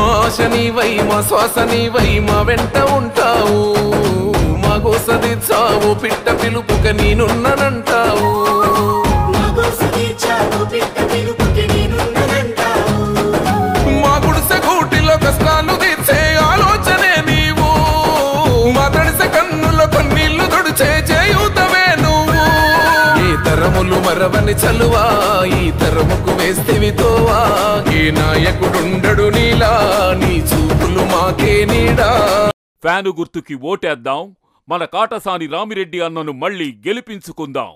ఆశనివై మా శ్వాసనివై మా వెంట ఉంటావు మా గోసది చావు పిట్ట పిలుపుక నేనున్నానంటావు మా గుడిసె గూటిలో కష్టాలు తీర్చే ఆలోచనే నీవు మా తడిసె కన్నులో కన్నీళ్లు తుడిచే చేయుతవే నువ్వు ఈ తరములు మరవని చలువా ఈ తరముకు వేస్తేవి తోవా ఏ నాయకుడుండడు నీలా నీ చూపులు మాకే నీడా. ఫ్యాను గుర్తుకి ఓటేద్దాం, మన కాటసాని రామిరెడ్డి అన్నను మళ్ళీ గెలిపించుకుందాం.